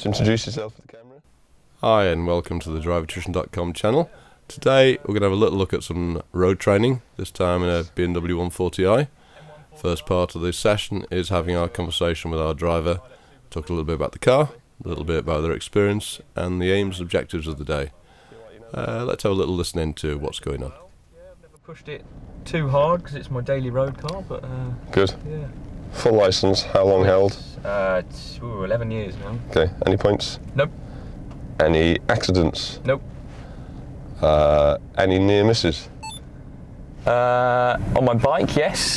to introduce yourself with the camera. Hi and welcome to the driveattrition.com channel. Today we're going to have a little look at some road training, this time in a BMW M140i. First part of this session is having our conversation with our driver, talk a little bit about the car, a little bit about their experience and the aims and objectives of the day. Let's have a little listen in to what's going on. I've never pushed it too hard because it's my daily road car, but Good. yeah. Full licence, how long held? 11 years now. Okay, any points? Nope. Any accidents? Nope. Any near misses? On my bike, yes.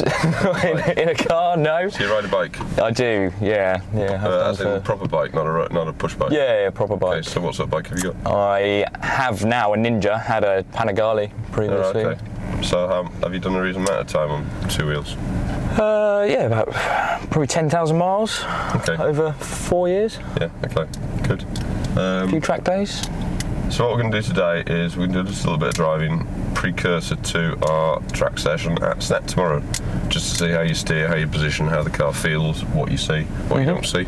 in a car, no. So you ride a bike? I do, yeah. As in a proper bike, not a push bike? Yeah, proper bike. Okay, so what sort of bike have you got? I have now a Ninja, had a Panigale previously. Oh, okay. So have you done a reasonable amount of time on two wheels? Yeah, about probably 10,000 miles over 4 years. Yeah, okay, good. A few track days. So what we're going to do today is we're going to do just a little bit of driving precursor to our track session at SNET tomorrow, just to see how you steer, how you position, how the car feels, what you see, what you don't see.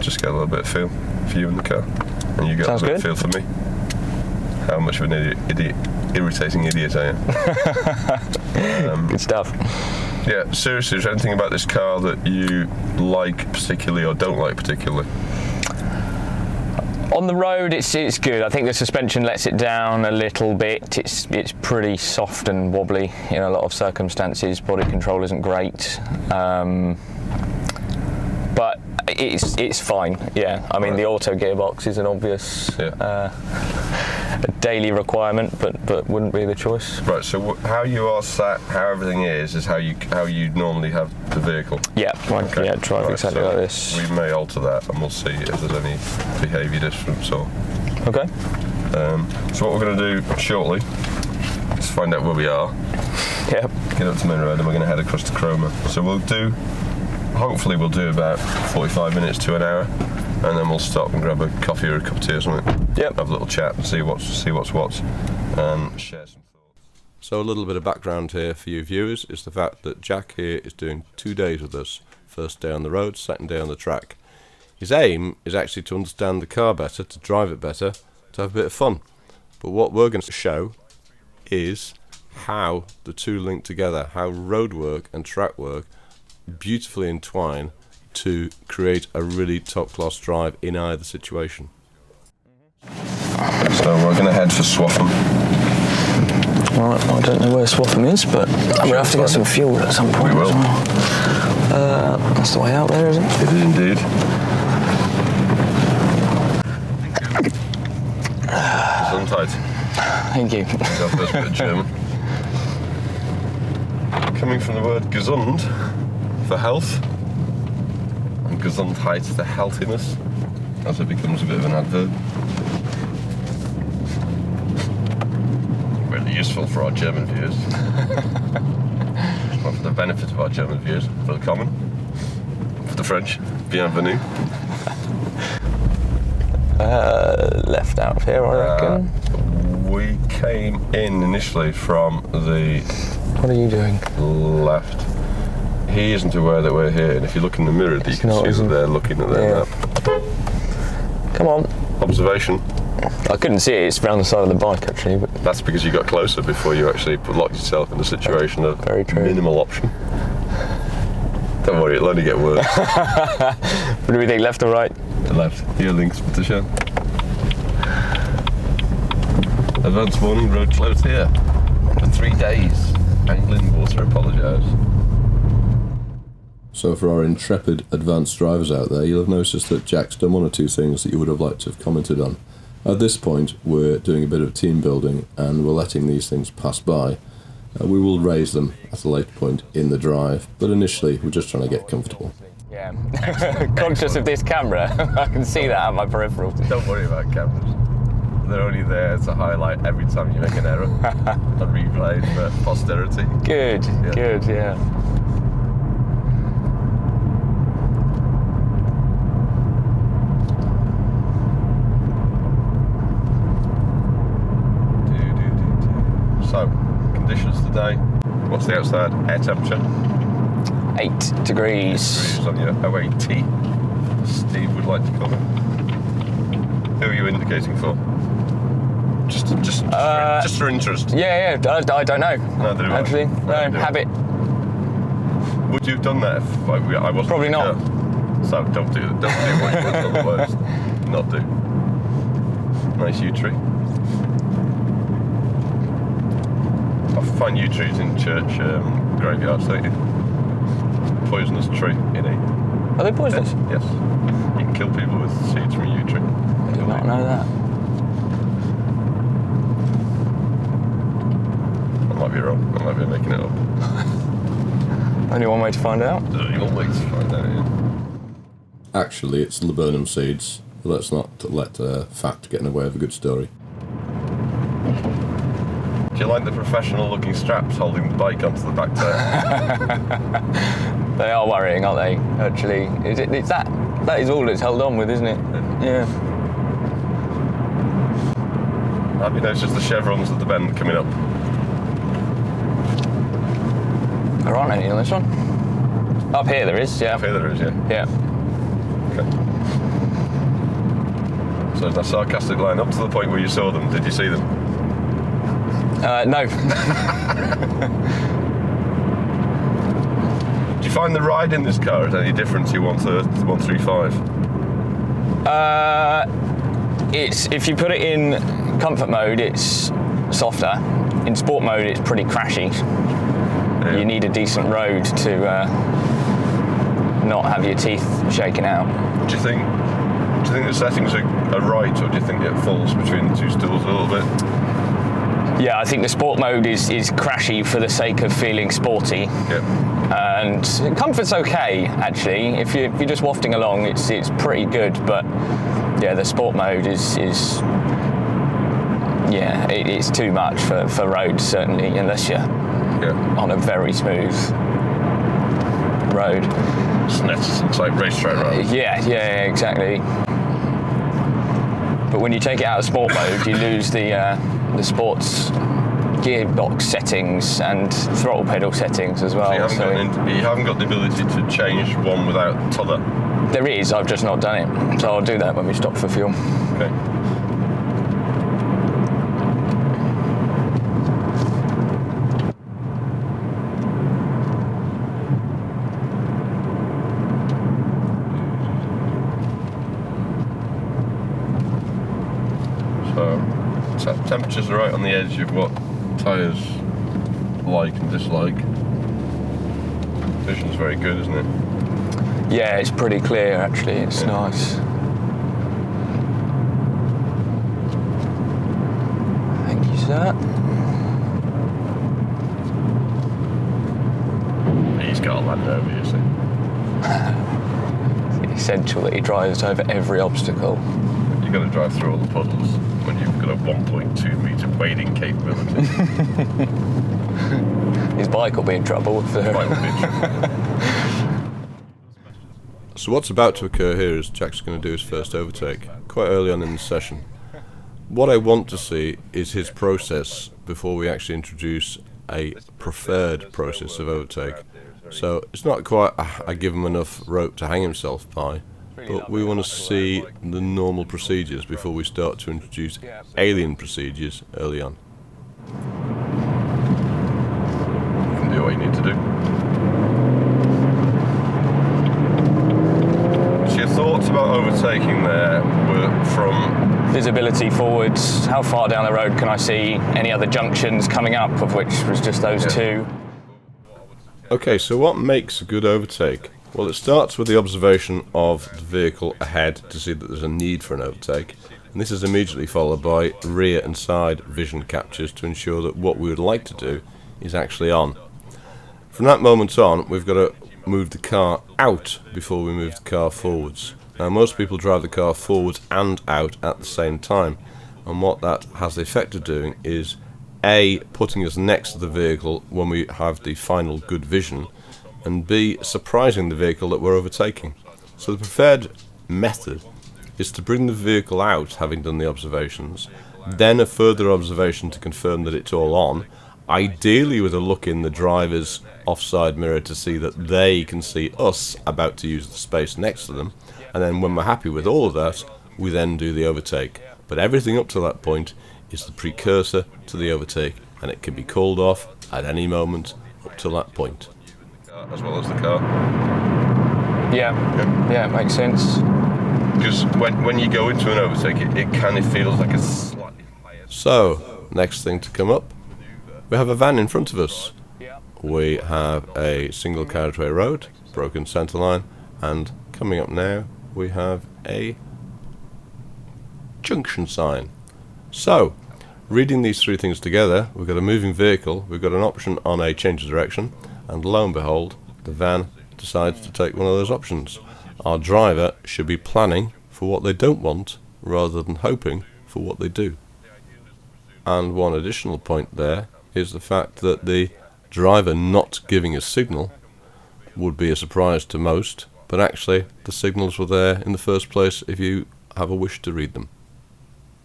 Just get a little bit of feel for you in the car, and you get a little bit of feel for me. How much of an irritating idiot I am. Good stuff. Yeah, seriously, is there anything about this car that you like particularly or don't like particularly? On the road, it's good. I think the suspension lets it down a little bit. It's pretty soft and wobbly in a lot of circumstances. Body control isn't great, but it's fine. Yeah, I mean the auto gearbox is an obvious daily requirement, but wouldn't be the choice. Right. So how you are sat, how everything is how you normally have the vehicle. Yeah. Okay. Yeah. Drive exactly like this. We may alter that, and we'll see if there's any behaviour difference or. Okay. So what we're going to do shortly is find out where we are. Yep. Get up to Main Road, and we're going to head across to Cromer. So hopefully we'll do about 45 minutes to an hour, and then we'll stop and grab a coffee or a cup of tea or something. Yep. Have a little chat and see what's and share some thoughts. So a little bit of background here for you viewers is the fact that Jack here is doing 2 days with us. First day on the road, second day on the track. His aim is actually to understand the car better, to drive it better, to have a bit of fun. But what we're going to show is how the two link together, how road work and track work beautifully entwine to create a really top-class drive in either situation. So we're going to head for Swaffham. Right, I don't know where Swaffham is, but we'll have to get some fuel at some point. We will. As well. That's the way out there, isn't it? It is indeed. Gesundheit. Thank you. That's our first bit of German. Coming from the word gesund for health, and Gesundheit for healthiness, as it becomes a bit of an adverb. Really useful for our German viewers. Not for the benefit of our German viewers, for the common. For the French, bienvenue. Left out of here, I reckon. We came in initially from the What are you doing? left. He isn't aware that we're here, and if you look in the mirror, you can see that they're looking at their map. Come on. Observation. I couldn't see it, it's around the side of the bike actually. But That's because you got closer before you actually locked yourself in a situation of minimal option. Don't worry, it'll only get worse. What do we think, left or right? Left. Here links with the show. Advanced morning road closed here for 3 days. Anglin Water apologise. So for our intrepid advanced drivers out there, you'll have noticed that Jack's done one or two things that you would have liked to have commented on. At this point, we're doing a bit of team building and we're letting these things pass by. We will raise them at a later point in the drive, but initially we're just trying to get comfortable. Yeah. Conscious of this camera, I can see that at my peripheral. Don't worry about cameras. They're only there to highlight every time you make an error and replay for posterity. Good, good, yeah. So, conditions today. What's the outside air temperature? 8 degrees. 8 degrees on your OAT, Steve would like to call it. Who are you indicating for? Just for interest. Yeah, I don't know. Neither do I. Actually, Neither no, do I. habit. Would you have done that if I wasn't? Probably in the not. car? So don't do what you would otherwise not do. Nice yew tree. I find yew trees in church graveyards, don't you? Poisonous tree, Are they poisonous? Yes. You can kill people with seeds from a yew tree. I did not know that. I might be wrong. I might be making it up. Only one way to find out. There's only one way to find out, yeah. Actually, it's laburnum seeds. Let's not let fact get in the way of a good story. Do you like the professional-looking straps holding the bike onto the back tire? They are worrying, aren't they? Actually, it's that. That is all it's held on with, isn't it? Yeah. Have you noticed the chevrons at the bend coming up? There aren't any on this one. Up here there is, yeah. Up here there is, yeah. Yeah. Okay. So is that sarcastic line up to the point where you saw them? Did you see them? No. Do you find the ride in this car is any different to your 135? It's if you put it in comfort mode, it's softer. In sport mode, it's pretty crashy. Yeah. You need a decent road to not have your teeth shaken out. Do you think the settings are right, or do you think it falls between the two stools a little bit? Yeah, I think the sport mode is crashy for the sake of feeling sporty. Yeah. And comfort's okay, actually. If you're just wafting along, it's pretty good. But yeah, the sport mode is it's too much for roads, certainly, unless you're on a very smooth road. It's like racetrack road. Yeah, exactly. But when you take it out of sport mode, you lose the sports gearbox settings and throttle pedal settings as well. So you haven't got the ability to change one without t'other? There is, I've just not done it. So I'll do that when we stop for fuel. Okay. So temperatures are right on the edge of what tyres like and dislike. Vision's very good, isn't it? Yeah, it's pretty clear actually, it's nice. Thank you, sir. He's got a Land Rover, you see. It's essential that he drives over every obstacle. You've got to drive through all the puddles when you've got a 1.2 metre wading capability. His bike will be in trouble if Bike will be in trouble. So what's about to occur here is Jack's going to do his first overtake, quite early on in the session. What I want to see is his process before we actually introduce a preferred process of overtake. So it's not quite I give him enough rope to hang himself by, but we want to see the normal procedures before we start to introduce alien procedures early on. You can do what you need to do. So your thoughts about overtaking there were from visibility forwards, how far down the road can I see any other junctions coming up, of which was just those two. Okay, so what makes a good overtake? Well, it starts with the observation of the vehicle ahead to see that there's a need for an overtake, and this is immediately followed by rear and side vision captures to ensure that what we would like to do is actually on. From that moment on, we've got to move the car out before we move the car forwards. Now, most people drive the car forwards and out at the same time, and what that has the effect of doing is A, putting us next to the vehicle when we have the final good vision, and B, surprising the vehicle that we're overtaking. So the preferred method is to bring the vehicle out having done the observations, then a further observation to confirm that it's all on, ideally with a look in the driver's offside mirror to see that they can see us about to use the space next to them, and then when we're happy with all of that, we then do the overtake. But everything up to that point is the precursor to the overtake, and it can be called off at any moment up to that point. As well as the car. Yeah, it makes sense. Because when you go into an overtake, it kind of feels like a slightly higher. So, next thing to come up, we have a van in front of us. We have a single carriageway road, broken centre line, and coming up now we have a junction sign. So, reading these three things together, we've got a moving vehicle, we've got an option on a change of direction, and lo and behold, the van decides to take one of those options. Our driver should be planning for what they don't want rather than hoping for what they do. And one additional point there is the fact that the driver not giving a signal would be a surprise to most, but actually the signals were there in the first place if you have a wish to read them.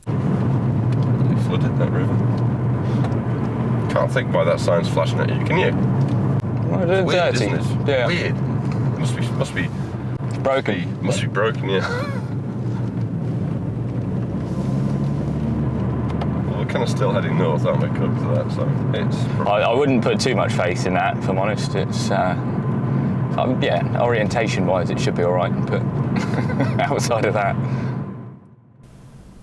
You flooded that river. Can't think why that sign's flashing at you, can you? Well, it's Weird, dirty. isn't it? Yeah. Weird. Must be It's broken. Must be broken, yeah. Well, we're kind of still heading north, aren't we, according to that, so it's... I wouldn't put too much faith in that, if I'm honest. It's, yeah, orientation-wise, it should be all right, but outside of that.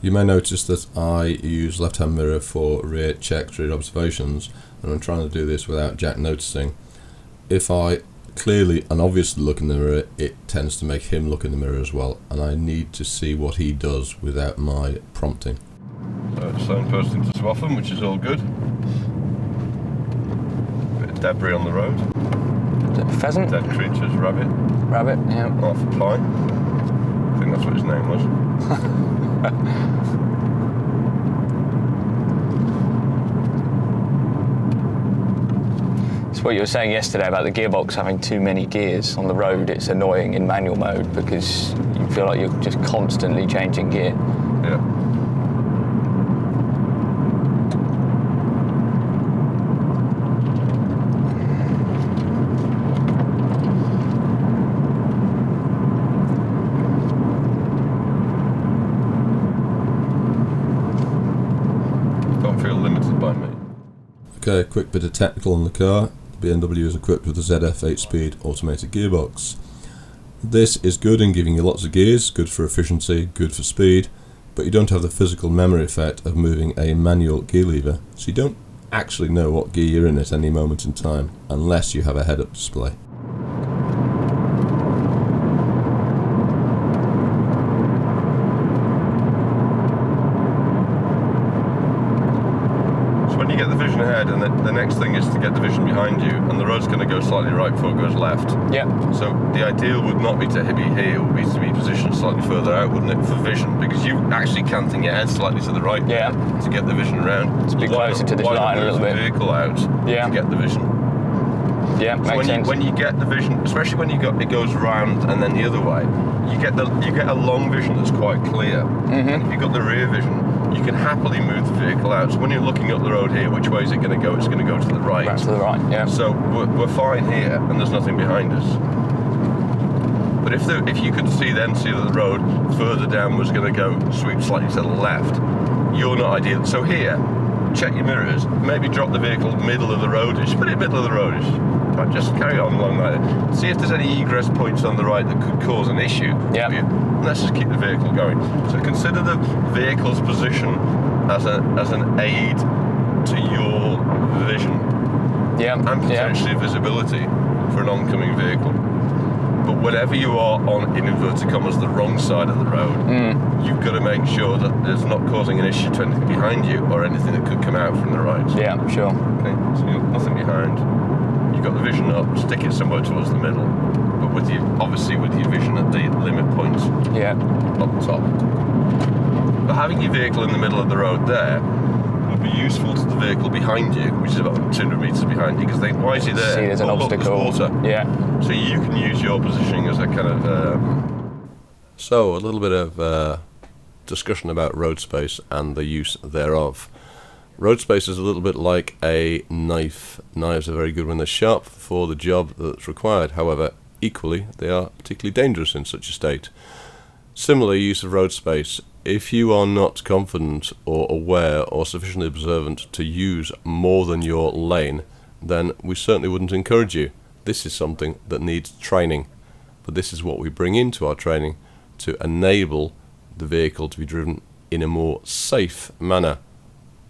You may notice that I use left-hand mirror for rear checks, rear observations, and I'm trying to do this without Jack noticing. If I clearly and obviously look in the mirror, it tends to make him look in the mirror as well, and I need to see what he does without my prompting. So it's signposting to Swaffham, which is all good. Bit of debris on the road. Is it a pheasant? Dead creatures, rabbit. Rabbit, yeah. Half a pine. I think that's what his name was. It's what you were saying yesterday about the gearbox having too many gears on the road. It's annoying in manual mode because you feel like you're just constantly changing gear. Yeah. Don't feel limited by me. Okay, a quick bit of technical on the car. The BMW is equipped with a ZF 8-speed automated gearbox. This is good in giving you lots of gears, good for efficiency, good for speed, but you don't have the physical memory effect of moving a manual gear lever, so you don't actually know what gear you're in at any moment in time, unless you have a head-up display. When you get the vision ahead, and the next thing is to get the vision behind you, and the road's going to go slightly right before it goes left. Yeah. So the ideal would not be to be here, it would be to be positioned slightly further out, wouldn't it, for vision? Because you actually canting your head slightly to the right Yeah. to get the vision around. It's a bit closer to this line a little bit. The vehicle out Yeah. to get the vision. Yeah, So makes sense. when you get the vision, especially when it goes round and then the other way, you get a long vision that's quite clear. Mm-hmm. And if you've got the rear vision, you can happily move the vehicle out. So when you're looking up the road here, which way is it going to go? It's going to go to the right. Back to the right, yeah. So we're fine here, and there's nothing behind us. But if you could see that the road further down was going to go sweep slightly to the left, you're not ideal. So here, check your mirrors, maybe drop the vehicle middle of the roadish, put it middle of the roadish. Right, just carry on along like. See if there's any egress points on the right that could cause an issue. Yeah. For you. Let's just keep the vehicle going. So consider the vehicle's position as an aid to your vision Yeah. and potentially visibility for an oncoming vehicle. But whenever you are on, in inverted commas, the wrong side of the road, you've got to make sure that it's not causing an issue to anything behind you or anything that could come out from the right. Yeah, sure. Okay, so you've got nothing behind. You've got the vision up, stick it somewhere towards the middle, but obviously with your vision at the limit point Yeah. up top. But having your vehicle in the middle of the road there would be useful to the vehicle behind you, which is about 200 metres behind you, because they think, why is he there? See, there's an Oh, look, obstacle. there's water. Yeah. So you can use your positioning as a kind of... So, a little bit of discussion about road space and the use thereof. Road space is a little bit like a knife. Knives are very good when they're sharp for the job that's required. However, equally, they are particularly dangerous in such a state. Similarly, use of road space. If you are not confident or aware or sufficiently observant to use more than your lane, then we certainly wouldn't encourage you. This is something that needs training, but this is what we bring into our training to enable the vehicle to be driven in a more safe manner.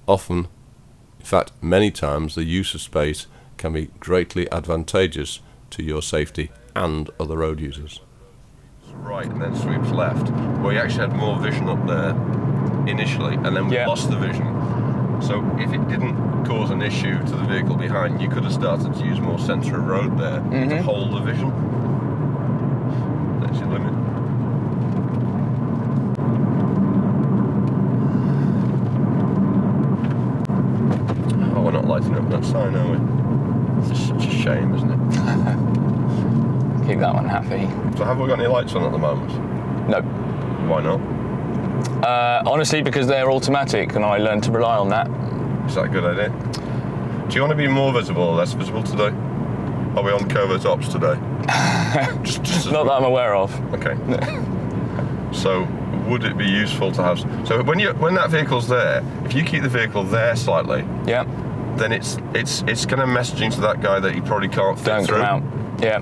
Often, in fact many times, the use of space can be greatly advantageous to your safety and other road users. Right, and then sweeps left, where you actually had more vision up there initially, and then we lost the vision. So if it didn't cause an issue to the vehicle behind, you could have started to use more centre of road there to hold the vision. That's your limit. Oh, we're not lighting up that sign, are we? It's such a shame, isn't it? Keep that one happy. So have we got any lights on at the moment? No. Why not? Honestly, because they're automatic and I learned to rely on that. Is that a good idea? Do you want to be more visible or less visible today? Are we on covert ops today? just Not that I'm aware of. Okay. So would it be useful to have... So when that vehicle's there, if you keep the vehicle there slightly, Yeah. then it's kind of messaging to that guy that he probably can't fit Don't through. come out. Yeah.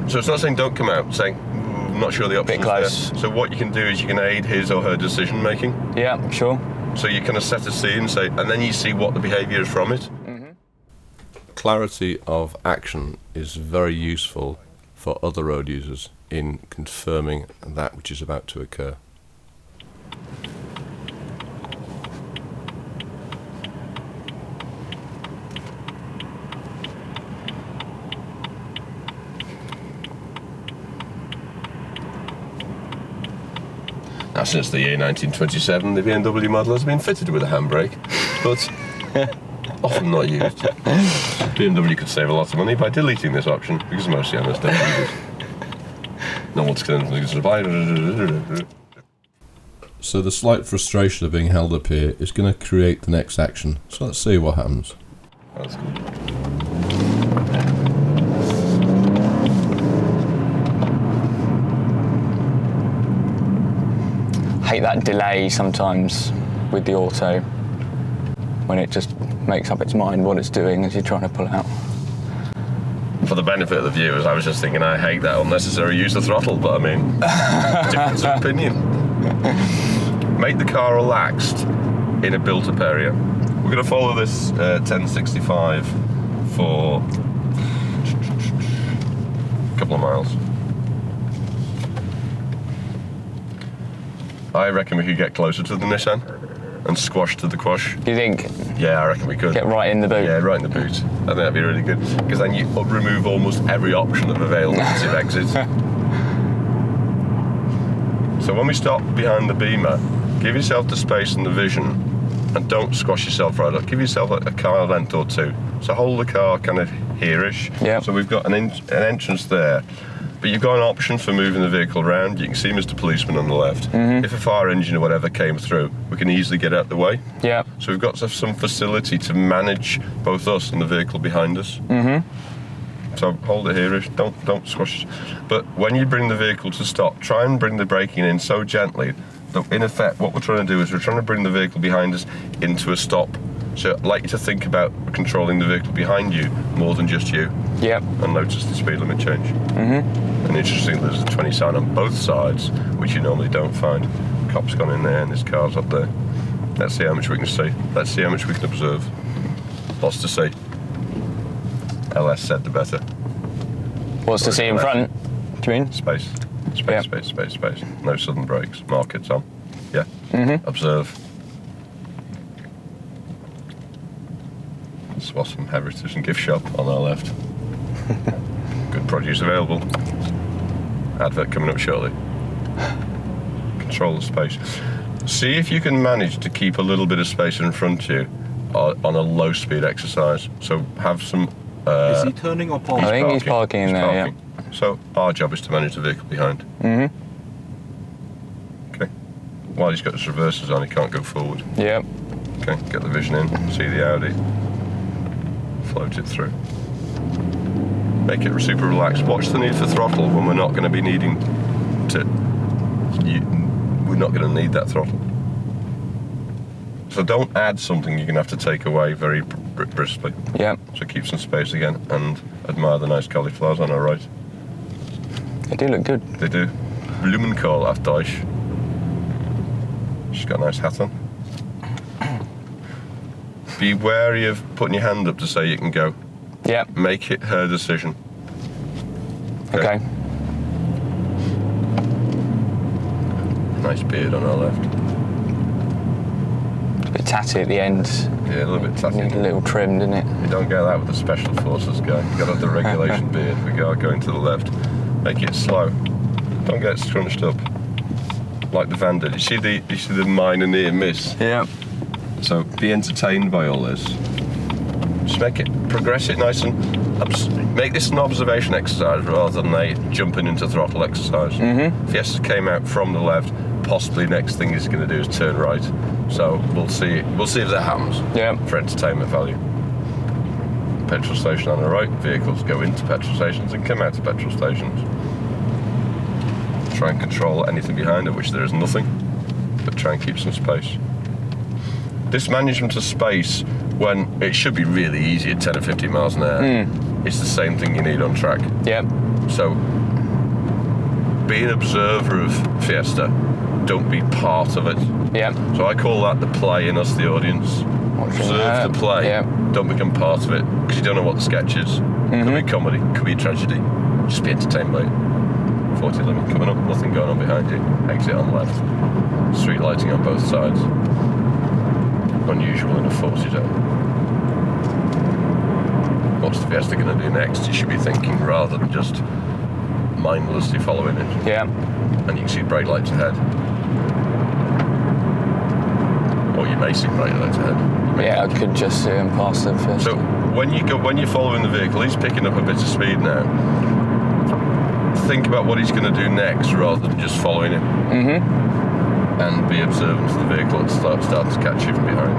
So it's not saying don't come out, it's saying I'm not sure the option's Bit close. there. So what you can do is you can aid his or her decision making. Yeah, sure. So you kind of set a scene and then you see what the behaviour is from it. Clarity of action is very useful for other road users in confirming that which is about to occur. Now, since the year 1927, the BMW model has been fitted with a handbrake, but often not used. BMW could save a lot of money by deleting this option, because most owners don't use it. No one's going to supply. So the slight frustration of being held up here is going to create the next action. So let's see what happens. That's good. Hate that delay sometimes with the auto when it just makes up its mind what it's doing as you're trying to pull out. For the benefit of the viewers, I was just thinking I hate that unnecessary use of throttle, but I mean, difference of opinion. Make the car relaxed in a built-up area. We're going to follow this 1065 for a couple of miles. I reckon we could get closer to the Nissan and squash to the quash. Do you think? Yeah, I reckon we could. Get right in the boot? Yeah, right in the boot. I think that'd be really good, because then you remove almost every option of availability of exits. So when we stop behind the Beamer, give yourself the space and the vision, and don't squash yourself right up. Give yourself a car length or two. So hold the car kind of here-ish. Yeah. So we've got an entrance there, but you've got an option for moving the vehicle around. You can see Mr. Policeman on the left. If a fire engine or whatever came through, we can easily get out the way. Yeah. So we've got some facility to manage both us and the vehicle behind us. So hold it here-ish, don't squash. But when you bring the vehicle to stop, try and bring the braking in so gently that in effect what we're trying to do is we're trying to bring the vehicle behind us into a stop. So I'd like you to think about controlling the vehicle behind you more than just you. Yep. And notice the speed limit change. And interesting, there's a 20 sign on both sides, which you normally don't find. Cop's gone in there and this car's up there. Let's see how much we can see. Let's see how much we can observe. Lots to see. LS said the better. What's to see in front? Do you mean? Space. Yep. Space. No sudden brakes. Markets on. Yeah. Observe. Swassam Heritage and Gift Shop on our left. Good produce available. Advert coming up shortly. Control the space. See if you can manage to keep a little bit of space in front of you on a low speed exercise. So have some... Is he turning or I parking? think he's parking in there, parking. So our job is to manage the vehicle behind. Okay. While he's got his reversers on, he can't go forward. Yep. Okay, get the vision in, see the Audi. Float it through. Make it super relaxed. Watch the need for throttle when we're not going to be needing to we're not going to need that throttle. So don't add something you're going to have to take away very briskly. Yeah. So keep some space again and admire the nice cauliflowers on our right. They do look good. They do. Blumenkohl auf Deutsch. She's got a nice hat on. Be wary of putting your hand up to say you can go. Yeah. Make it her decision. Okay. Nice beard on our left. A bit tatty at the end. Yeah, a little bit tatty. Need a little trim, didn't it? You don't get that with the special forces guy. You got to have the regulation beard. We are going to the left. Make it slow. Don't get scrunched up like the van did. You see the minor near miss. Yeah. So be entertained by all this. Just progress it nice and make this an observation exercise rather than a jumping into throttle exercise. Fiesta came out from the left. Possibly next thing he's going to do is turn right. So we'll see if that happens. Yeah. For entertainment value. Petrol station on the right. Vehicles go into petrol stations and come out of petrol stations. Try and control anything behind it, which there is nothing. But try and keep some space. This management of space, when it should be really easy at 10 or 15 miles an hour, it's the same thing you need on track. Yeah. So be an observer of Fiesta. Don't be part of it. Yeah. So I call that the play in us, the audience. Observe the play. Yeah. Don't become part of it, because you don't know what the sketch is. Could be comedy, could be tragedy. Just be entertained by it. 40 limit coming up, nothing going on behind you. Exit on the left. Street lighting on both sides. Unusual in a 40 zone. What's the Fiesta going to do next? You should be thinking rather than just mindlessly following it. Yeah. And you can see brake lights ahead. Or you may see brake lights ahead. Yeah, I could just see him pass them first. So when you're following the vehicle, he's picking up a bit of speed now. Think about what he's going to do next rather than just following him. And be observant of the vehicle and start to catch you from behind.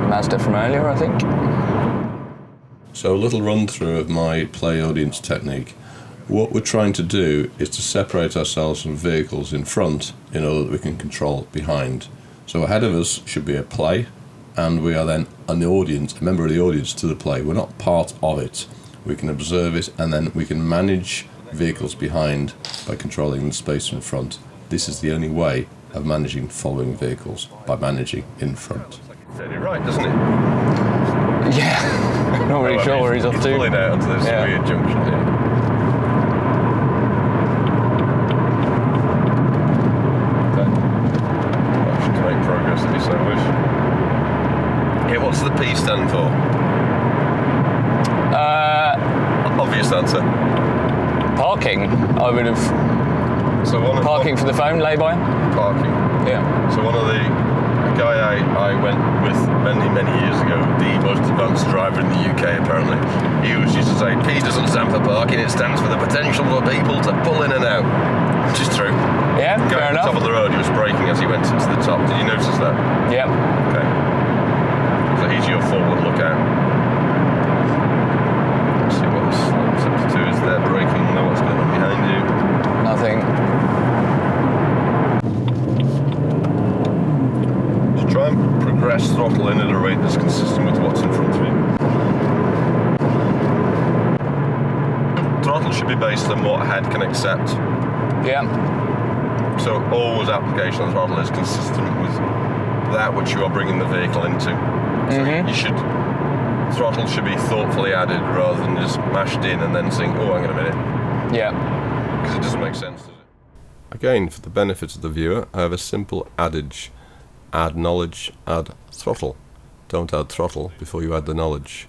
Mazda from earlier, I think. So a little run through of my play audience technique. What we're trying to do is to separate ourselves from vehicles in front in order that we can control behind. So ahead of us should be a play, and we are then an audience, a member of the audience to the play. We're not part of it. We can observe it, and then we can manage vehicles behind by controlling the space in front. This is the only way of managing following vehicles, by managing in front. Said it right, doesn't it? Yeah. I'm not really sure where he's off to. He's pulling out onto this weird junction here. Okay. Option to make progress if you so wish. Yeah, what's the P stand for? Obvious answer. Parking. I would have. So Parking for the phone, lay-by? Parking. Yeah. So one of the guy I went with many years ago, the most advanced driver in the UK apparently, he always used to say, P doesn't stand for parking, it stands for the potential for people to pull in and out. Which is true. Yeah, Going fair at the enough. top of the road, he was braking as he went into the top. Did you notice that? Yeah. Okay. So he's your forward lookout. Let's see what this 72 is there, braking, know what's going on behind you. Nothing. Just try and progress throttle in at a rate that's consistent with what's in front of you. Throttle should be based on what a head can accept. Yeah. So always application of throttle is consistent with that which you are bringing the vehicle into. So throttle should be thoughtfully added rather than just mashed in and then saying, oh, hang on a minute. Yeah. Because it doesn't make sense, does it? Again, for the benefit of the viewer, I have a simple adage. Add knowledge, add throttle. Don't add throttle before you add the knowledge.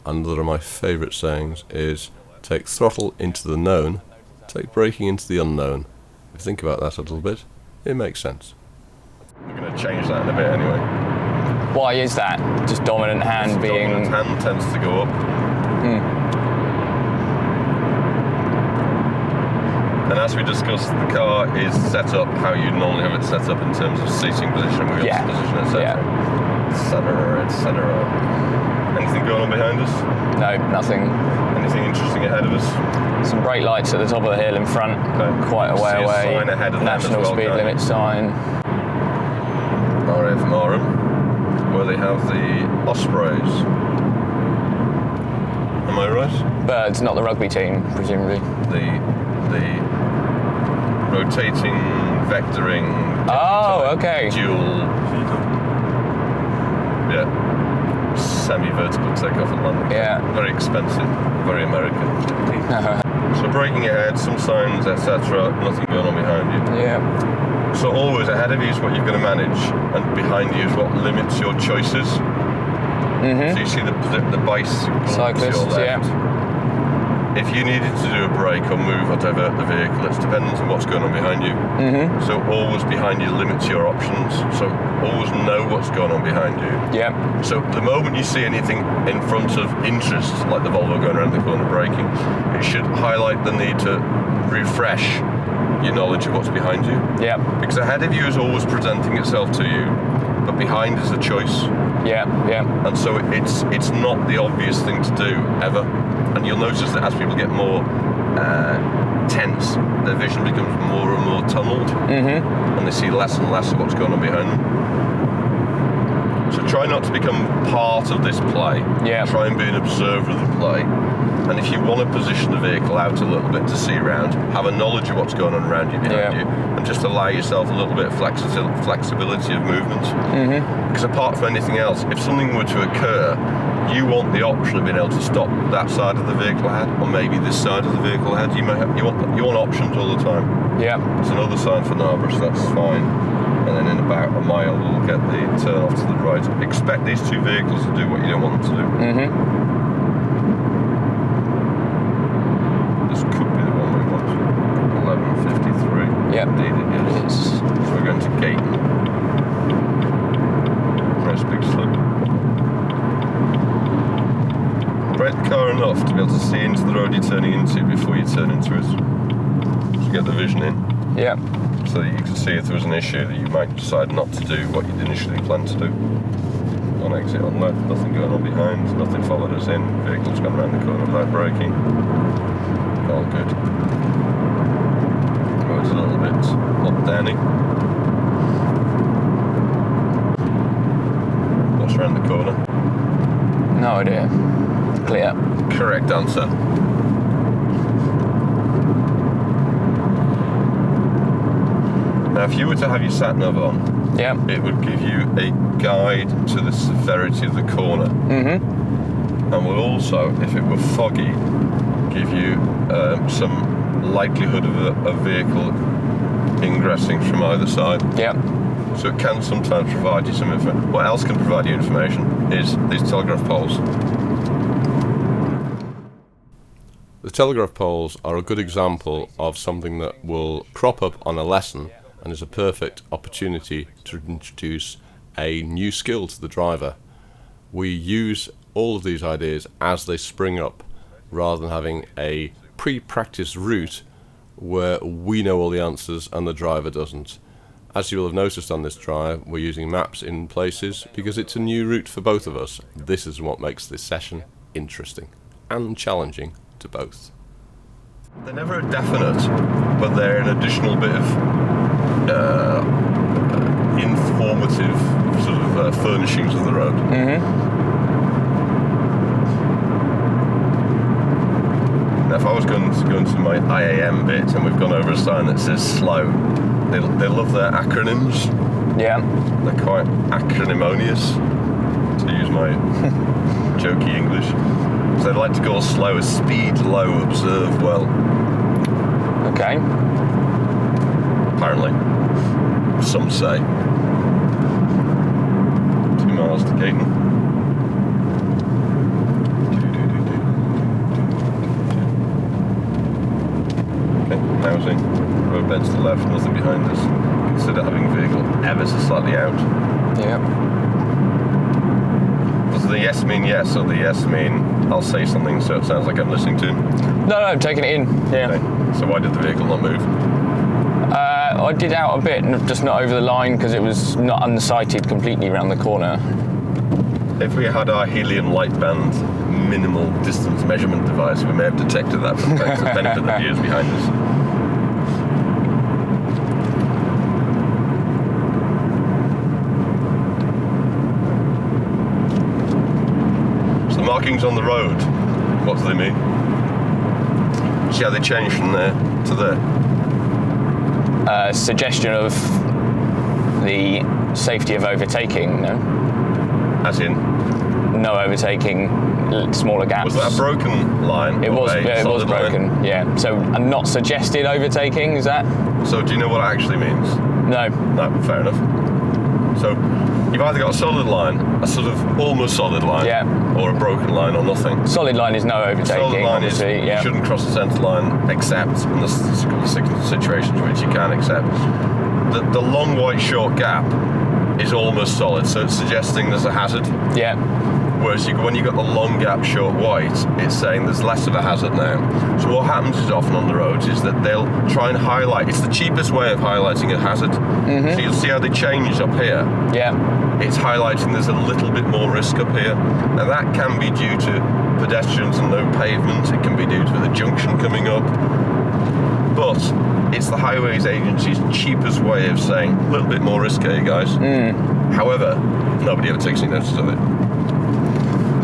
Another of my favourite sayings is, take throttle into the known, take braking into the unknown. If you think about that a little bit, it makes sense. We're going to change that in a bit anyway. Why is that? Just dominant hand being... Dominant hand tends to go up. And as we discussed, the car is set up how you normally have it set up in terms of seating position, wheels position, etc. Etc. Anything going on behind us? No, nothing. Anything interesting ahead of us? Some brake lights at the top of the hill in front, Okay. quite a way See a away. sign ahead of them as National well, speed can't you? limit sign. RF Marham, where they have the Ospreys. Am I right? Birds, not the rugby team, presumably. The rotating, vectoring. Oh, okay. Dual. Yeah. Semi-vertical takeoff and landing. Yeah. Very expensive. Very American. So braking ahead, some signs, etc. Nothing going on behind you. Yeah. So always ahead of you is what you're going to manage, and behind you is what limits your choices. So you see the bicycle Cyclists, to your left. yeah. If you needed to do a brake or move or divert the vehicle, it's dependent on what's going on behind you. So always behind you limits your options. So always know what's going on behind you. Yeah. So the moment you see anything in front of interest, like the Volvo going around the corner braking, it should highlight the need to refresh your knowledge of what's behind you. Yeah. Because ahead of you is always presenting itself to you, but behind is a choice. Yeah. Yeah. And so it's not the obvious thing to do ever. And you'll notice that as people get more tense, their vision becomes more and more tunneled, and they see less and less of what's going on behind them. So try not to become part of this play. Yeah. Try and be an observer of the play. And if you want to position the vehicle out a little bit to see around, have a knowledge of what's going on around you, behind you, and just allow yourself a little bit of flexibility of movement. Because apart from anything else, if something were to occur, you want the option of being able to stop that side of the vehicle ahead, or maybe this side of the vehicle ahead. You want options all the time. Yeah. It's another sign for Narborough, so that's fine. And then in about a mile, we'll get the turn off to the right. Expect these two vehicles to do what you don't want them to do. This could be the one we want. 11:53. Yep. Indeed it is. So we're going to Gayton. Nice big slip. Brake the car enough to be able to see into the road you're turning into before you turn into it. So get the vision in. Yeah. So that you can see if there was an issue that you might decide not to do what you'd initially planned to do. On exit on left, nothing going on behind, nothing followed us in, vehicles gone around the corner without braking. All good. Road's a little bit up downy. What's around the corner? No idea. Clear. Correct answer. Now, if you were to have your sat nav on, Yeah. it would give you a guide to the severity of the corner. And will also, if it were foggy, give you some likelihood of a vehicle ingressing from either side. Yeah. So it can sometimes provide you some information. What else can provide you information is these telegraph poles. The telegraph poles are a good example of something that will crop up on a lesson and is a perfect opportunity to introduce a new skill to the driver. We use all of these ideas as they spring up, rather than having a pre-practiced route where we know all the answers and the driver doesn't. As you will have noticed on this drive, we're using maps in places because it's a new route for both of us. This is what makes this session interesting and challenging to both. They're never a definite, but they're an additional bit of informative sort of furnishings of the road. Now, if I was going to go into my IAM bit and we've gone over a sign that says slow, they love their acronyms. Yeah. They're quite acronymonious, to use my jokey English. So they like to go as slow as speed low, observe well. Okay. Apparently. Some say. 2 miles to Gayton. Okay, housing. Road bends to the left, nothing behind us. Consider having vehicle ever so slightly out. Yeah. Does the yes mean yes, or the yes mean I'll say something so it sounds like I'm listening to him? No, I'm taking it in. Yeah. Okay. So why did the vehicle not move? I did out a bit, just not over the line because it was not unsighted completely around the corner. If we had our helium light band minimal distance measurement device, we may have detected that for the benefit of the viewers behind us. So the markings on the road, what do they mean? See how they change from there to there? Suggestion of the safety of overtaking, no? As in? No overtaking, smaller gaps. Was that a broken line? It was broken, line? yeah. So, and not suggested overtaking, is that? So do you know what it actually means? No. No, fair enough. So you've either got a solid line, a sort of almost solid line, Yeah. or a broken line or nothing. Solid line is no overtaking, Solid line is obviously, yeah. you shouldn't cross the centre line except in the situations which you can accept. The long white short gap is almost solid, so it's suggesting there's a hazard. Yeah. Whereas when you've got the long gap short white, it's saying there's less of a hazard now. So what happens is often on the roads is that they'll try and highlight, it's the cheapest way of highlighting a hazard. So you'll see how they change up here. Yeah. It's highlighting there's a little bit more risk up here. Now that can be due to pedestrians and no pavement, it can be due to the junction coming up, but it's the Highways Agency's cheapest way of saying a little bit more risk here, guys. However, nobody ever takes any notice of it.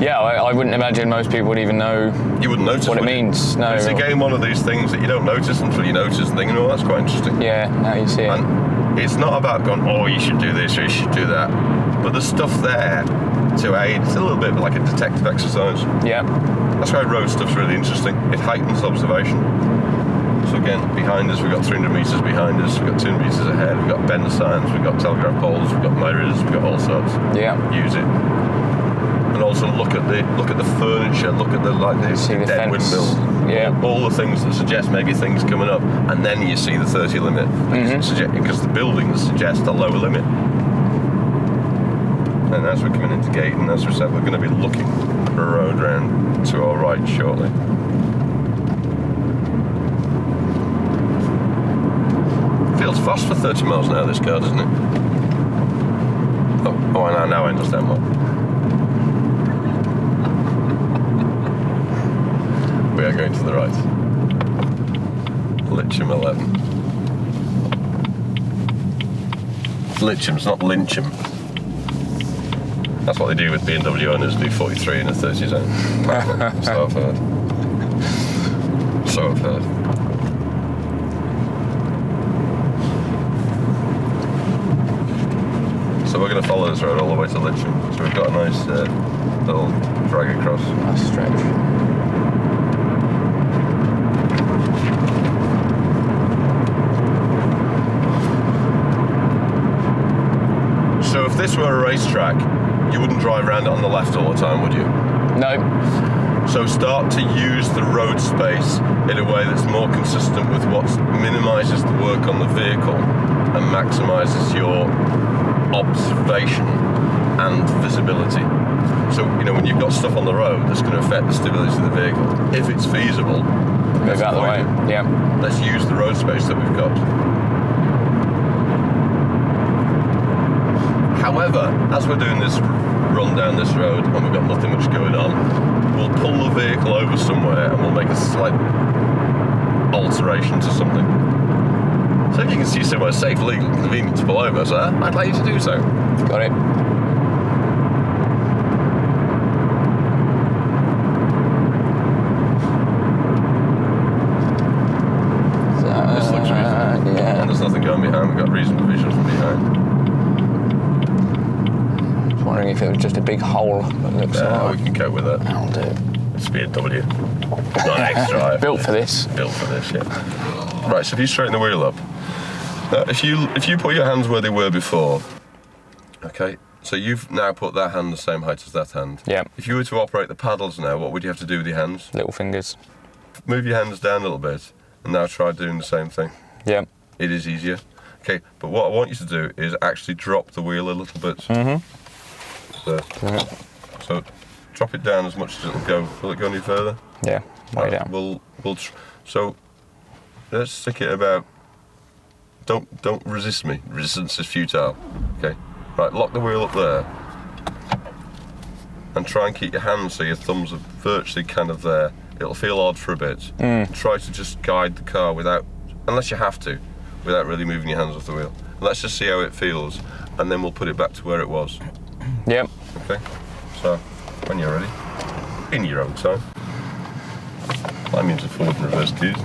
Yeah, I wouldn't imagine most people would even know You wouldn't notice what it means. No. It's again one of these things that you don't notice until you notice and think, oh, that's quite interesting. Yeah, now you see it. And it's not about going, oh, you should do this or you should do that. But there's stuff there to aid. It's a little bit like a detective exercise. Yeah. That's why road stuff's really interesting. It heightens observation. So again, behind us, we've got 300 metres behind us, we've got 200 metres ahead, we've got bender signs, we've got telegraph poles, we've got mirrors, we've got all sorts. Yeah. Use it. And also look at the furniture, look at the See the dead fence. windmills. Yeah. All the things that suggest maybe things coming up, and then you see the 30 limit because the buildings suggest a lower limit. And as we're coming into gate, and as we said, we're going to be looking for a road round to our right shortly. Feels fast for 30 miles an hour, this car, doesn't it? Oh, now I understand why. We are going to the right. Litcham 11. It's Litcham, it's not Lyncham. That's what they do with BMW owners, do 43 in a 30 zone. So I've heard. So we're going to follow this road all the way to Litcham. So we've got a nice little drag across. Nice stretch. So if this were a racetrack, you wouldn't drive around it on the left all the time, would you? No. So start to use the road space in a way that's more consistent with what minimises the work on the vehicle and maximises your observation and visibility. So, when you've got stuff on the road that's going to affect the stability of the vehicle, if it's feasible, Move out of the way. Yeah. let's use the road space that we've got. However, as we're doing this run down this road and we've got nothing much going on, we'll pull the vehicle over somewhere and we'll make a slight alteration to something. So if you can see somewhere safe, legal, convenient to pull over, sir, I'd like you to do so. Got it. This looks reasonable. Yeah. And there's nothing going behind, we've got reasonable vision from behind. Just wondering if it was just a big hole, but it looks We like can cope with that. that'll do. It's BMW. Not extra. Built for this. Built for this, yeah. Right, so if you straighten the wheel up. Now, if you put your hands where they were before, okay, so you've now put that hand the same height as that hand. Yeah. If you were to operate the paddles now, what would you have to do with your hands? Little fingers. Move your hands down a little bit, and now try doing the same thing. Yeah. It is easier. Okay, but what I want you to do is actually drop the wheel a little bit. There. Yeah. So drop it down as much as it'll go. Will it go any further? Yeah. Way down. So let's stick it about. Don't resist me. Resistance is futile. Okay. Right. Lock the wheel up there. and try and keep your hands so your thumbs are virtually kind of there. It'll feel odd for a bit. Try to just guide the car without, unless you have to, without really moving your hands off the wheel. Let's just see how it feels, and then we'll put it back to where it was. Yep. Okay, so when you're ready, in your own time. I'm into forward and reverse keys.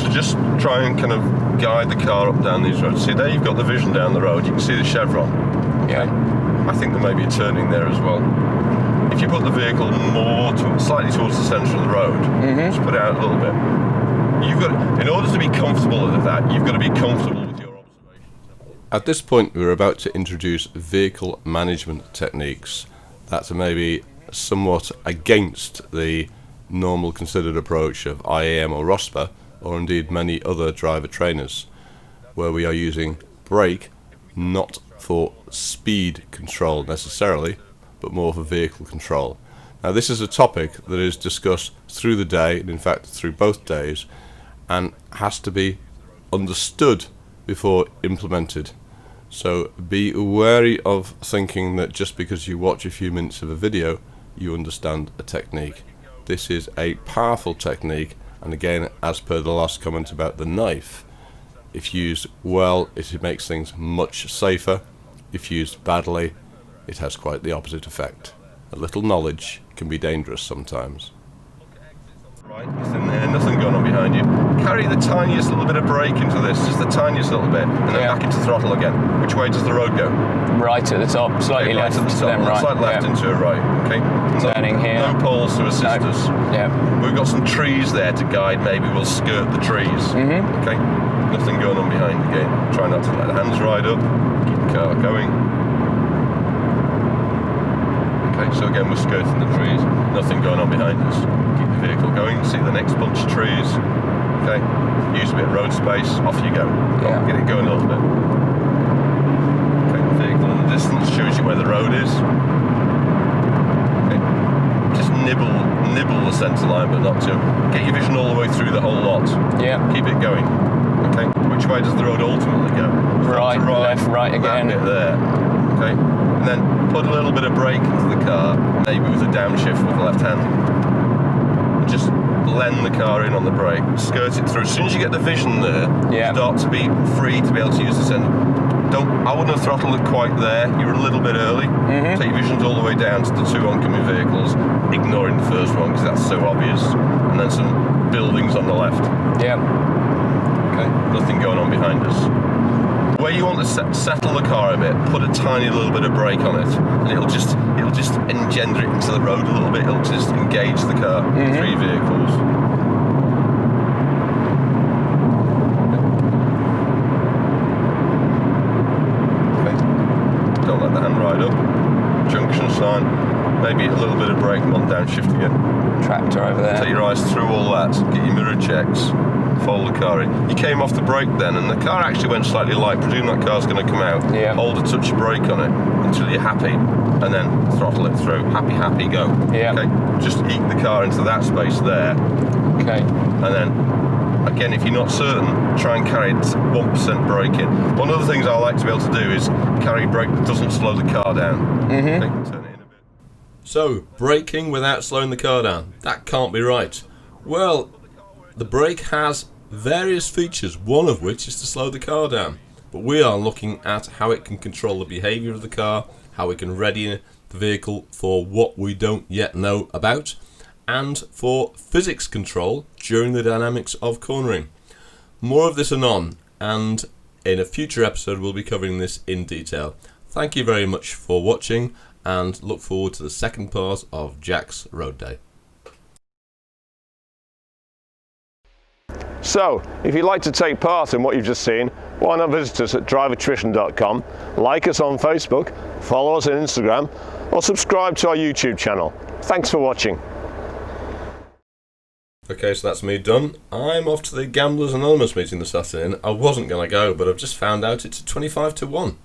So just try and kind of guide the car up and down these roads. See, there you've got the vision down the road. You can see the chevron. Yeah. I think there may be a turning there as well. If you put the vehicle more slightly towards the centre of the road, just put it out a little bit. You've got, in order to be comfortable with that, you've got to be comfortable with your observations. At this point, we're about to introduce vehicle management techniques that are maybe somewhat against the normal considered approach of IAM or ROSPA, or indeed many other driver trainers, where we are using brake not for speed control necessarily, but more for vehicle control. Now, this is a topic that is discussed through the day, and in fact through both days, and has to be understood before implemented. So be wary of thinking that just because you watch a few minutes of a video, you understand a technique. This is a powerful technique, and again, as per the last comment about the knife, if used well, it makes things much safer. If used badly, it has quite the opposite effect. A little knowledge can be dangerous sometimes. Right, nothing there, nothing going on behind you. Carry the tiniest little bit of brake into this, just the tiniest little bit, and then back into throttle again. Which way does the road go? Right at the top, slightly Right left at the top, then right. slight left into a right, okay? Turning here. No poles to assist us. Yeah. We've got some trees there to guide, maybe we'll skirt the trees. Okay? Nothing going on behind again. Try not to let the hands ride up, keep the car going. Okay, so again we're skirting the trees, nothing going on behind us. Keep the vehicle going, see the next bunch of trees. Okay, use a bit of road space, off you go. Get it going a little bit. Okay, the vehicle in the distance shows you where the road is. Okay, just nibble the centre line, but not too. Get your vision all the way through the whole lot. Yeah. Keep it going. Okay, which way does the road ultimately go? Right, left, right again. That bit there. Okay, and then put a little bit of brake into the car, maybe with a downshift with the left hand. And just blend the car in on the brake, skirt it through. As soon as you get the vision there, start to be free to be able to use this end. I wouldn't have throttled it quite there. You're a little bit early. Take your visions all the way down to the two oncoming vehicles, ignoring the first one because that's so obvious. And then some buildings on the left. Yeah. Okay, nothing going on behind us. Where you want to settle the car a bit, put a tiny little bit of brake on it, and it'll just engender it into the road a little bit. It'll just engage the car, three vehicles. Okay, don't let the hand ride up. Junction sign, maybe a little bit of brake and on downshift again. Tractor over there. Take your eyes through all that, get your mirror checks. Fold the car in. You came off the brake then, and the car actually went slightly light. Presume that car's going to come out. Hold a touch of brake on it until you're happy, and then throttle it through. Happy, go. Okay. Just eke the car into that space there. Okay. And then, again, if you're not certain, try and carry 1% brake in. One of the things I like to be able to do is carry brake that doesn't slow the car down. Okay, turn it in a bit. So, braking without slowing the car down. That can't be right. Well, the brake has various features, one of which is to slow the car down. But we are looking at how it can control the behaviour of the car, how it can ready the vehicle for what we don't yet know about, and for physics control during the dynamics of cornering. More of this anon, and in a future episode we'll be covering this in detail. Thank you very much for watching, and look forward to the second part of Jack's Road Day. So, if you'd like to take part in what you've just seen, why not visit us at drivertrition.com, like us on Facebook, follow us on Instagram, or subscribe to our YouTube channel. Thanks for watching. Okay, so that's me done. I'm off to the Gamblers Anonymous meeting this afternoon. I wasn't going to go, but I've just found out it's 25 to 1.